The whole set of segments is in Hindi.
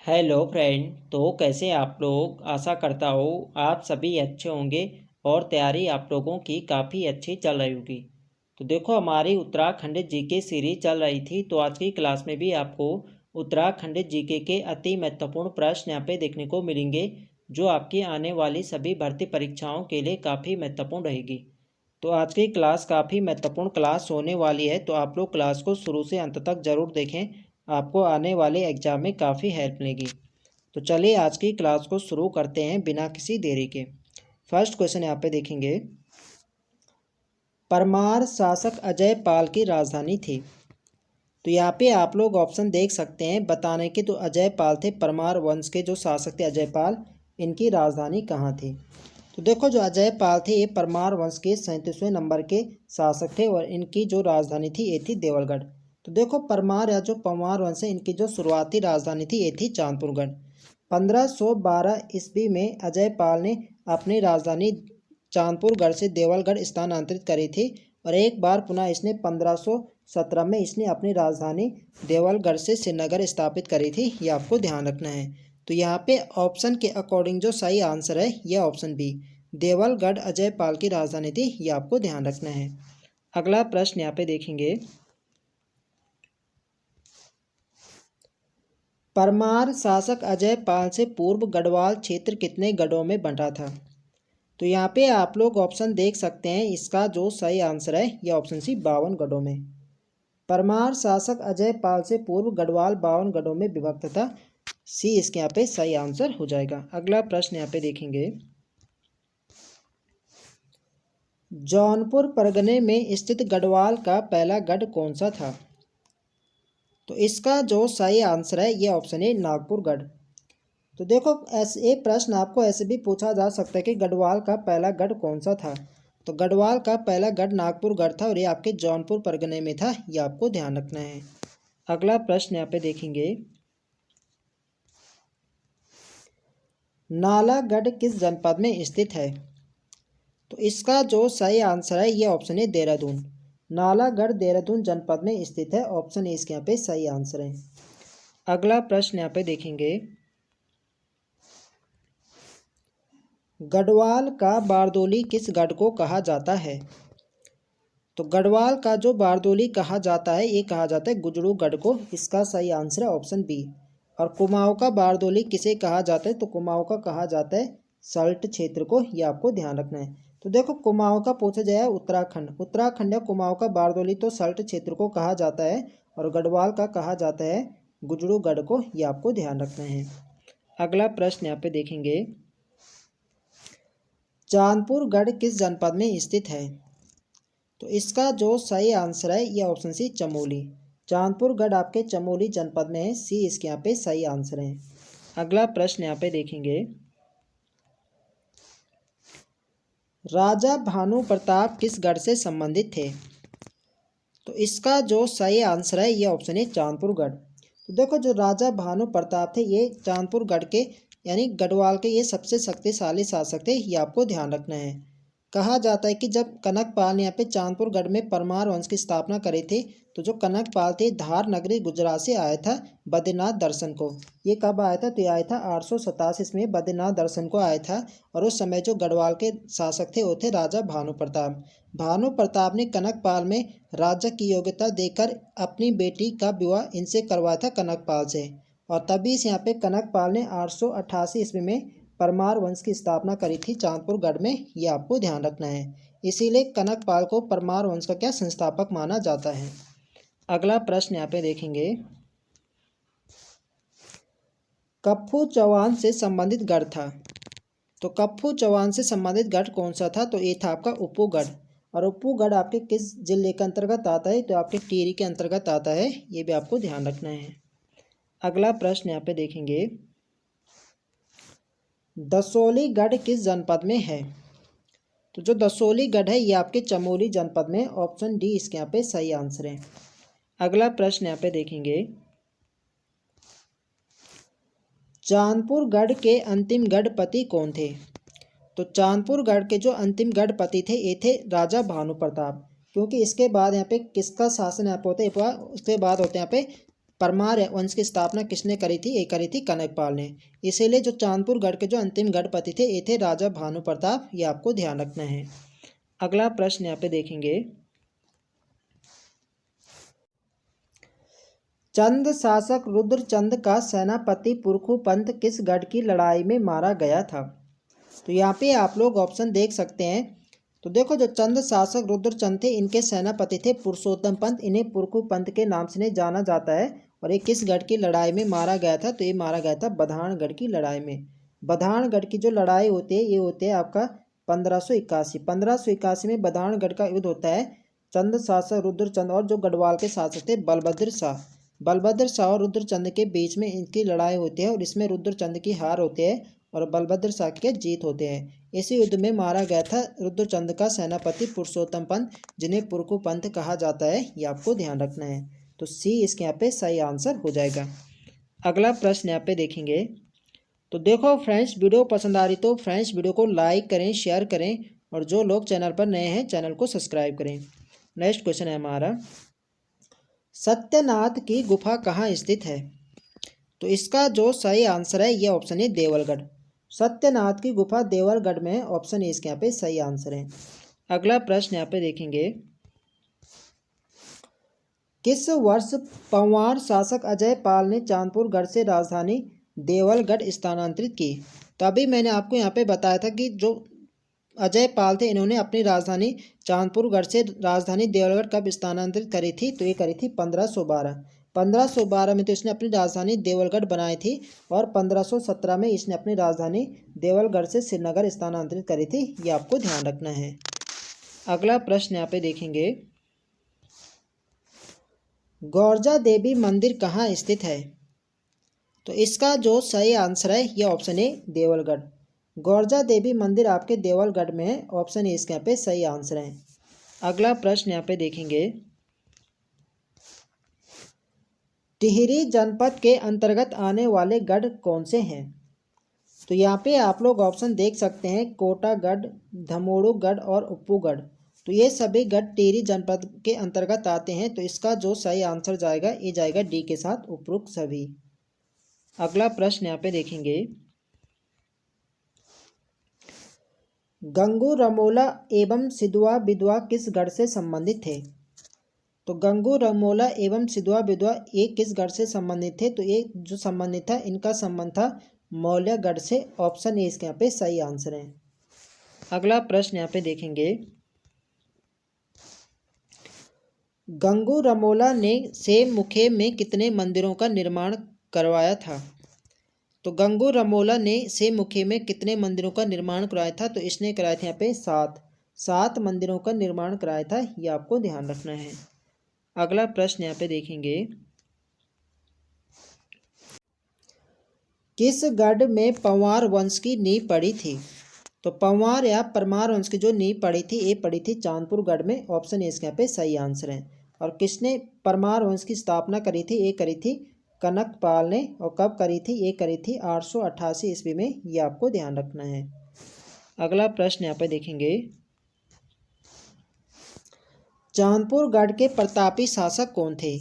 Hello friend. तो कैसे आप लोग? आशा करता हूँ आप सभी अच्छे होंगे और तैयारी आप लोगों की काफ़ी अच्छी चल रही होगी। तो देखो, हमारी उत्तराखंड जीके सीरीज चल रही थी, तो आज की क्लास में भी आपको उत्तराखंड जीके के अति महत्वपूर्ण प्रश्न यहाँ पे देखने को मिलेंगे, जो आपकी आने वाली सभी भर्ती परीक्षाओं के लिए काफ़ी महत्वपूर्ण रहेगी। तो आज की क्लास काफ़ी महत्वपूर्ण क्लास होने वाली है, तो आप लोग क्लास को शुरू से अंत तक ज़रूर देखें, आपको आने वाले एग्जाम में काफ़ी हेल्प मिलेगी। तो चलिए आज की क्लास को शुरू करते हैं बिना किसी देरी के। फर्स्ट क्वेश्चन यहाँ पे देखेंगे, परमार शासक अजय पाल की राजधानी थी। तो यहाँ पे आप लोग ऑप्शन देख सकते हैं बताने के। तो अजय पाल थे, परमार वंश के जो शासक थे अजय पाल, इनकी राजधानी कहाँ थी? तो देखो, जो अजय पाल थे ये परमार वंश के 37वें नंबर के शासक थे और इनकी जो राजधानी थी ये थी देवलगढ़। तो देखो, परमार या जो परमार वंश है इनकी जो शुरुआती राजधानी थी ये थी चांदपुरगढ़। 1512 ईस्वी में अजय पाल ने अपनी राजधानी चांदपुरगढ़ से देवलगढ़ स्थानांतरित करी थी और एक बार पुनः इसने 1517 में इसने अपनी राजधानी देवलगढ़ से श्रीनगर स्थापित करी थी। ये आपको ध्यान रखना है। तो यहाँ पे ऑप्शन के अकॉर्डिंग जो सही आंसर है यह ऑप्शन बी, देवलगढ़ अजय पाल की राजधानी थी। ये आपको ध्यान रखना है। अगला प्रश्न यहाँ पे देखेंगे, परमार शासक अजय पाल से पूर्व गढ़वाल क्षेत्र कितने गढ़ों में बंटा था? तो यहाँ पे आप लोग ऑप्शन देख सकते हैं, इसका जो सही आंसर है यह ऑप्शन सी 52 गढ़ों में। परमार शासक अजय पाल से पूर्व गढ़वाल 52 गढ़ों में विभक्त था। सी इसके यहाँ पे सही आंसर हो जाएगा। अगला प्रश्न यहाँ पे देखेंगे, जौनपुर परगने में स्थित गढ़वाल का पहला गढ़ कौन सा था? तो इसका जो सही आंसर है यह ऑप्शन है नागपुरगढ़। तो देखो, ऐसे ये प्रश्न आपको ऐसे भी पूछा जा सकता है कि गढ़वाल का पहला गढ़ कौन सा था। तो गढ़वाल का पहला गढ़ नागपुरगढ़ था और ये आपके जौनपुर परगने में था। ये आपको ध्यान रखना है। अगला प्रश्न यहाँ पे देखेंगे, नालागढ़ किस जनपद में स्थित है? तो इसका जो सही आंसर है यह ऑप्शन है देहरादून। नालागढ़ देहरादून जनपद में स्थित है। ऑप्शन ए इसके यहाँ पे सही आंसर है। अगला प्रश्न यहाँ पे देखेंगे, गढ़वाल का बारदोली किस गढ़ को कहा जाता है? तो गढ़वाल का जो बारदोली कहा जाता है ये कहा जाता है गुजरू गढ़ को। इसका सही आंसर है ऑप्शन बी। और कुमाऊं का बारदोली किसे कहा जाता है? तो कुमाऊं का कहा जाता है सल्ट क्षेत्र को। ये आपको ध्यान रखना है। तो देखो, कुमाऊं का पूछा जाए उत्तराखंड या कुमाऊं का बारदोली तो सल्ट क्षेत्र को कहा जाता है और गढ़वाल का कहा जाता है गुजरू गढ़ को। ये आपको ध्यान रखना है। अगला प्रश्न यहाँ पे देखेंगे, चांदपुरगढ़ किस जनपद में स्थित है? तो इसका जो सही आंसर है यह ऑप्शन सी चमोली। चांदपुरगढ़ आपके चमोली जनपद में है। सी इसके यहाँ पे सही आंसर है। अगला प्रश्न यहाँ पे देखेंगे, राजा भानु प्रताप किस गढ़ से संबंधित थे? तो इसका जो सही आंसर है यह ऑप्शन है चांदपुरगढ़। तो देखो, जो राजा भानु प्रताप थे ये चांदपुरगढ़ के यानी गढ़वाल के ये सबसे शक्तिशाली शासक थे। ये आपको ध्यान रखना है। कहा जाता है कि जब कनकपाल ने यहाँ पे चांदपुरगढ़ में परमार वंश की स्थापना करी थी, तो जो कनकपाल थे धार नगरी गुजरात से आया था बद्रीनाथ दर्शन को। ये कब आया था? तो ये आया था 887 में बद्रीनाथ दर्शन को आया था। और उस समय जो गढ़वाल के शासक थे वो थे राजा भानु प्रताप। भानु प्रताप ने कनकपाल में राज्य की योग्यता देकर अपनी बेटी का विवाह इनसे करवाया था कनकपाल से। और तभी से यहाँ पे कनकपाल ने 888 ईस्वी में परमार वंश की स्थापना करी थी चांदपुरगढ़ में। ये आपको ध्यान रखना है। इसीलिए कनकपाल को परमार वंश का क्या संस्थापक माना जाता है। अगला प्रश्न यहाँ पे देखेंगे, कप्पू चौहान से संबंधित गढ़ था। तो कप्पू चौहान से संबंधित गढ़ कौन सा था? तो ये था आपका उप्पूगढ़। और उप्पूगढ़ आपके किस जिले के अंतर्गत आता है? तो आपके टिहरी के अंतर्गत आता है। ये भी आपको ध्यान रखना है। अगला प्रश्न यहाँ पे देखेंगे, दसोलीगढ़ किस जनपद में है? तो जो दसोलीगढ़ है ये आपके चमोली जनपद में। ऑप्शन डी इसके यहाँ पे सही आंसर है। अगला प्रश्न यहाँ पे देखेंगे, चांदपुरगढ़ के अंतिम गढ़पति कौन थे? तो चांदपुरगढ़ के जो अंतिम गढ़पति थे ये थे राजा भानु प्रताप। क्योंकि इसके बाद यहाँ पे किसका शासन यहाँ पे होता है? उसके बाद होते हैं यहाँ पे परमार वंश की स्थापना किसने करी थी? ये करी थी कनकपाल ने। इसीलिए जो चांदपुर गढ़ के जो अंतिम गढ़पति थे ये थे राजा भानु प्रताप। ये आपको ध्यान रखना है। अगला प्रश्न यहाँ पे देखेंगे, चंद शासक रुद्रचंद का सेनापति पुरखुपंत किस गढ़ की लड़ाई में मारा गया था? तो यहाँ पे आप लोग ऑप्शन देख सकते हैं। तो देखो, जो चंद शासक रुद्रचंद थे इनके सेनापति थे पुरुषोत्तम पंत। इन्हें पुरखुपंत के नाम से जाना जाता है। और ये किस गढ़ की लड़ाई में मारा गया था? तो ये मारा गया था बधानगढ़ की लड़ाई में। बधानगढ़ की जो लड़ाई होती है ये होती है आपका 1581 में बधानगढ़ का युद्ध होता है। चंद शासक रुद्रचंद और जो गढ़वाल के शासक थे बलभद्र शाह और रुद्रचंद के बीच में इनकी लड़ाई होती है। और इसमें रुद्रचंद की हार होती है और बलभद्र शाह के जीत होते हैं। इसी युद्ध में मारा गया था रुद्रचंद का सेनापति पुरुषोत्तम पंत, जिन्हें पुरखुपंत कहा जाता है। ये आपको ध्यान रखना है। तो सी इसके यहाँ पे सही आंसर हो जाएगा। अगला प्रश्न यहाँ पे देखेंगे। तो देखो फ्रेंड्स, वीडियो पसंद आ रही तो फ्रेंड्स वीडियो को लाइक करें, शेयर करें और जो लोग चैनल पर नए हैं चैनल को सब्सक्राइब करें। नेक्स्ट क्वेश्चन है हमारा, सत्यनाथ की गुफा कहाँ स्थित है? तो इसका जो सही आंसर है ये ऑप्शन है देवलगढ़। सत्यनाथ की गुफा देवलगढ़ में है। ऑप्शन ए इसके यहाँ पे सही आंसर है। अगला प्रश्न यहाँ पे देखेंगे, किस वर्ष पंवार शासक अजय पाल ने चांदपुर गढ़ से राजधानी देवलगढ़ स्थानांतरित की? तो अभी मैंने आपको यहाँ पे बताया था कि जो अजय पाल थे इन्होंने अपनी राजधानी चांदपुर गढ़ से राजधानी देवलगढ़ कब स्थानांतरित करी थी? तो ये करी थी 1512 में तो इसने अपनी राजधानी देवलगढ़ बनाई थी। और 1517 में इसने अपनी राजधानी देवलगढ़ से श्रीनगर स्थानांतरित करी थी। ये आपको ध्यान रखना है। अगला प्रश्न यहाँ पे देखेंगे, गौरजा देवी मंदिर कहाँ स्थित है? तो इसका जो सही आंसर है ये ऑप्शन है देवलगढ़। गौरजा देवी मंदिर आपके देवलगढ़ में है। ऑप्शन ए इसके यहाँ पे सही आंसर है। अगला प्रश्न यहाँ पे देखेंगे, टिहरी जनपद के अंतर्गत आने वाले गढ़ कौन से हैं? तो यहाँ पे आप लोग ऑप्शन देख सकते हैं, कोटागढ़, धमोड़ूगढ़ और उप्पूगढ़। तो ये सभी गढ़ टिहरी जनपद के अंतर्गत आते हैं। तो इसका जो सही आंसर जाएगा ये जाएगा डी के साथ, उपरोक्त सभी। अगला प्रश्न यहाँ पे देखेंगे, गंगू रमोला एवं सिधुआ बिधवा किस गढ़ से संबंधित थे? तो गंगू रमोला एवं सिधुआ बिधवा ये किस गढ़ से संबंधित थे? तो ये जो संबंधित था इनका संबंध था मौल्यागढ़ से। ऑप्शन ए इसके यहाँ पे सही आंसर है। अगला प्रश्न यहाँ पे देखेंगे, गंगू रमोला ने सेम मुखे में कितने मंदिरों का निर्माण करवाया था? तो गंगू रमोला ने सेम मुखे में कितने मंदिरों का निर्माण कराया था? तो इसने कराया था यहाँ पे 7 मंदिरों का निर्माण कराया था। ये आपको ध्यान रखना है। अगला प्रश्न यहाँ पे देखेंगे, किस गढ़ में पंवार वंश की नींव पड़ी थी? तो पंवार या परमार वंश की जो नींव पड़ी थी ये पड़ी थी चांदपुर गढ़ में। ऑप्शन ए इसके यहाँ पे सही आंसर है। और किसने परमार वंश की स्थापना करी थी? ये करी थी कनकपाल ने। और कब करी थी? ये करी थी 888 ईस्वी में। ये आपको ध्यान रखना है। अगला प्रश्न यहाँ पे देखेंगे, चांदपुर गढ़ के प्रतापी शासक कौन थे?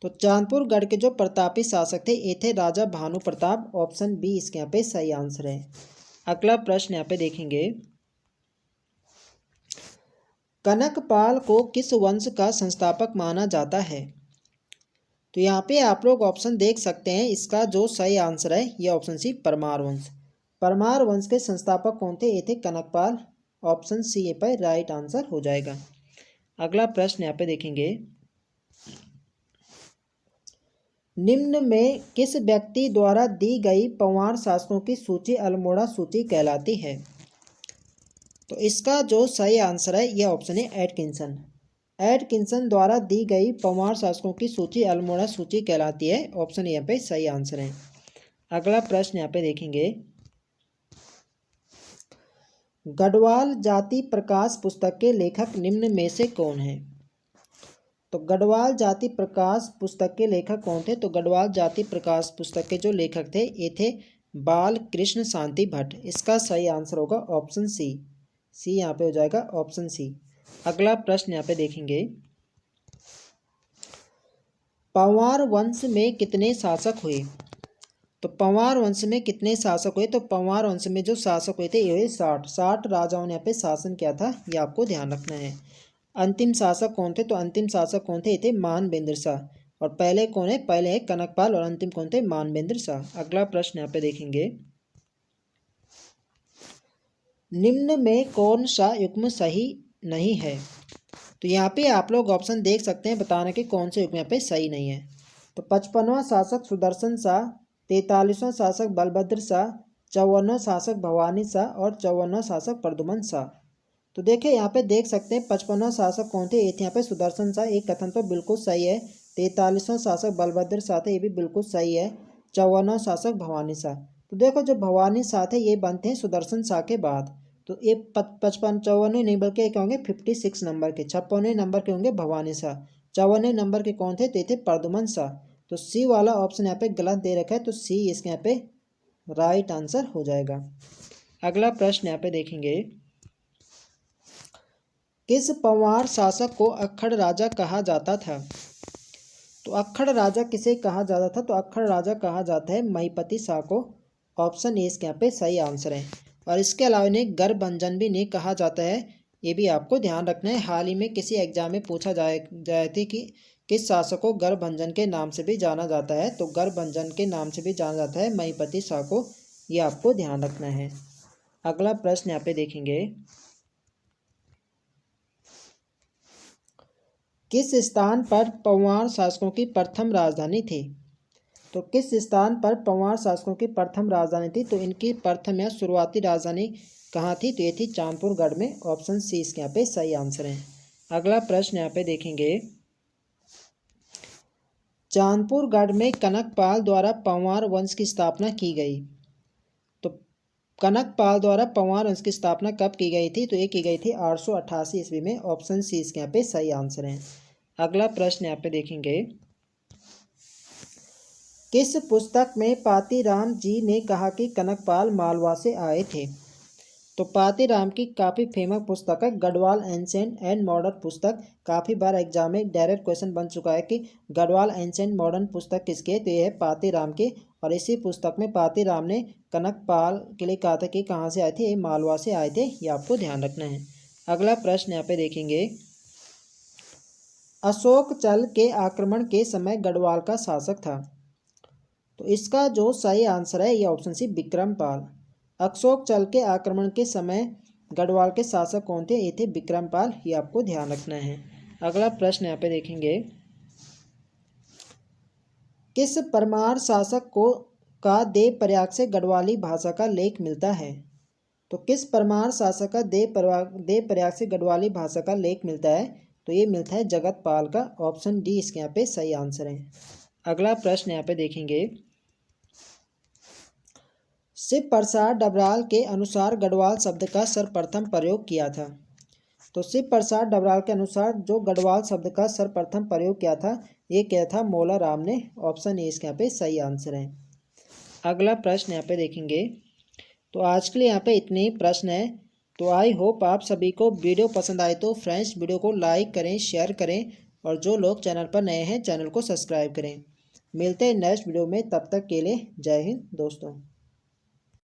तो चांदपुर गढ़ के जो प्रतापी शासक थे ये थे राजा भानु प्रताप। ऑप्शन बी इसके यहाँ पे सही आंसर है। अगला प्रश्न यहाँ पे देखेंगे, कनकपाल को किस वंश का संस्थापक माना जाता है? तो यहाँ पे आप लोग ऑप्शन देख सकते हैं। इसका जो सही आंसर है ये ऑप्शन सी परमार वंश। परमार वंश के संस्थापक कौन थे? ये थे कनकपाल। ऑप्शन सी पर राइट आंसर हो जाएगा। अगला प्रश्न यहाँ पे देखेंगे, निम्न में किस व्यक्ति द्वारा दी गई पंवार शासकों की सूची अल्मोड़ा सूची कहलाती है? तो इसका जो सही आंसर है ये ऑप्शन है एटकिंसन। एटकिंसन द्वारा दी गई पंवार शासकों की सूची अल्मोड़ा सूची कहलाती है। ऑप्शन यहाँ पे सही आंसर है। अगला प्रश्न यहाँ पे देखेंगे, गढ़वाल जाति प्रकाश पुस्तक के लेखक निम्न में से कौन है? तो गढ़वाल जाति प्रकाश पुस्तक के लेखक कौन थे? तो गढ़वाल जाति प्रकाश पुस्तक के जो लेखक थे ये थे बाल कृष्ण शांति भट्ट। इसका सही आंसर होगा ऑप्शन सी। सी यहाँ पे हो जाएगा, ऑप्शन सी। अगला प्रश्न यहाँ पे देखेंगे, पंवार वंश में कितने शासक हुए? तो पंवार वंश में कितने शासक हुए? तो पंवार वंश में जो शासक हुए थे ये हुए 60 राजाओं ने यहाँ पे शासन किया था, ये आपको ध्यान रखना है। अंतिम शासक कौन थे? तो अंतिम शासक कौन थे? ये थे मानवेंद्र शाह। और पहले कौन है? पहले है कनकपाल और अंतिम कौन थे? मानवेंद्र शाह। अगला प्रश्न यहाँ पे देखेंगे, निम्न में कौन सा युग्म सही नहीं है? तो यहाँ पे आप लोग ऑप्शन देख सकते हैं, बताना कि कौन से युग्म यहाँ पे सही नहीं है। तो 55वां शासक सुदर्शन शाह, 43वां शासक बलभद्र शाह, 54वां शासक भवानी शाह और 54वां शासक प्रद्युमन शाह। तो देखिए यहाँ पे देख सकते हैं 55वां शासक कौन थे? ये थे यहाँ पे सुदर्शन शाह, एक कथन तो बिल्कुल सही है। 43वां शासक बलभद्र शाह थे, ये भी बिल्कुल सही है। 54वां शासक भवानी शाह। तो देखो जो भवानी शाह थे ये बनते हैं सुदर्शन शाह के बाद। तो ये 55 नहीं बल्कि क्या होंगे 56 नंबर के। 56वें नंबर के होंगे भवानी शाह। 54वें नंबर के कौन थे? तो ये थे प्रद्युमन शाह। तो सी वाला ऑप्शन यहाँ पे गलत दे रखा है, तो सी इसके यहाँ पे राइट आंसर हो जाएगा। अगला प्रश्न यहाँ पे देखेंगे, किस पंवार शासक को अक्खड़ राजा कहा जाता था? तो अक्खड़ राजा किसे कहा जाता था? तो अक्खड़ राजा कहा जाता है महिपति शाह को। ऑप्शन ए इसके यहाँ पे सही आंसर है। और इसके अलावा इन्हें गर्भभंजन भी नहीं कहा जाता है, ये भी आपको ध्यान रखना है। हाल ही में किसी एग्जाम में पूछा जाए थे कि किस शासक को गर्भभंजन के नाम से भी जाना जाता है? तो गर्भभंजन के नाम से भी जाना जाता है महिपति शाह को, ये आपको ध्यान रखना है। अगला प्रश्न यहाँ पे देखेंगे, किस स्थान पर पंवार शासकों की प्रथम राजधानी थी? तो किस स्थान पर पंवार शासकों की प्रथम राजधानी थी? तो इनकी प्रथम या शुरुआती राजधानी कहाँ थी? तो ये थी चांदपुरगढ़ में। ऑप्शन सी इसके यहाँ पे सही आंसर है। अगला प्रश्न यहाँ पे देखेंगे, चांदपुरगढ़ में कनकपाल द्वारा पंवार वंश की स्थापना की गई। तो कनकपाल द्वारा पंवार वंश की स्थापना कब की गई थी? तो ये की गई थी 888 ईस्वी में। ऑप्शन सी इसके यहाँ पे सही आंसर है। अगला प्रश्न यहाँ पे देखेंगे, किस पुस्तक में पातीराम जी ने कहा कि कनकपाल मालवा से आए थे? तो पातीराम की काफ़ी फेमस पुस्तक है गढ़वाल एंशिएंट एंड मॉडर्न पुस्तक। काफ़ी बार एग्जाम में डायरेक्ट क्वेश्चन बन चुका है कि गढ़वाल एंशिएंट मॉडर्न पुस्तक किसकी है? तो ये है पातीराम की। और इसी पुस्तक में पातीराम ने कनकपाल के लिए कहा था कि कहाँ से आए थे? ये मालवा से आए थे, ये आपको ध्यान रखना है। अगला प्रश्न यहाँ पे देखेंगे, अशोक चल के आक्रमण के समय गढ़वाल का शासक था। तो इसका जो सही आंसर है ये ऑप्शन सी विक्रमपाल। अशोक चल के आक्रमण के समय गढ़वाल के शासक कौन थे? ये थे विक्रमपाल, ये आपको ध्यान रखना है। अगला प्रश्न यहाँ पे देखेंगे, किस परमार शासक को का देव प्रयाग से गढ़वाली भाषा का लेख मिलता है? तो किस परमार शासक का देव प्रयाग से गढ़वाली भाषा का लेख मिलता है? तो ये मिलता है जगतपाल का। ऑप्शन डी इसके यहाँ पे सही आंसर है। अगला प्रश्न यहाँ पे देखेंगे, शिव प्रसाद डबराल के अनुसार गढ़वाल शब्द का सर्वप्रथम प्रयोग किया था। तो शिव प्रसाद डबराल के अनुसार जो गढ़वाल शब्द का सर्वप्रथम प्रयोग किया था ये क्या था? मौला राम ने। ऑप्शन ए इसके यहाँ पे सही आंसर है। अगला प्रश्न यहाँ पे देखेंगे, तो आज के लिए यहाँ पे इतने ही प्रश्न है। तो आई होप आप सभी को वीडियो पसंद आए तो फ्रेंड्स वीडियो को लाइक करें, शेयर करें और जो लोग चैनल पर नए हैं चैनल को सब्सक्राइब करें। मिलते हैं नेक्स्ट वीडियो में, तब तक के लिए जय हिंद दोस्तों।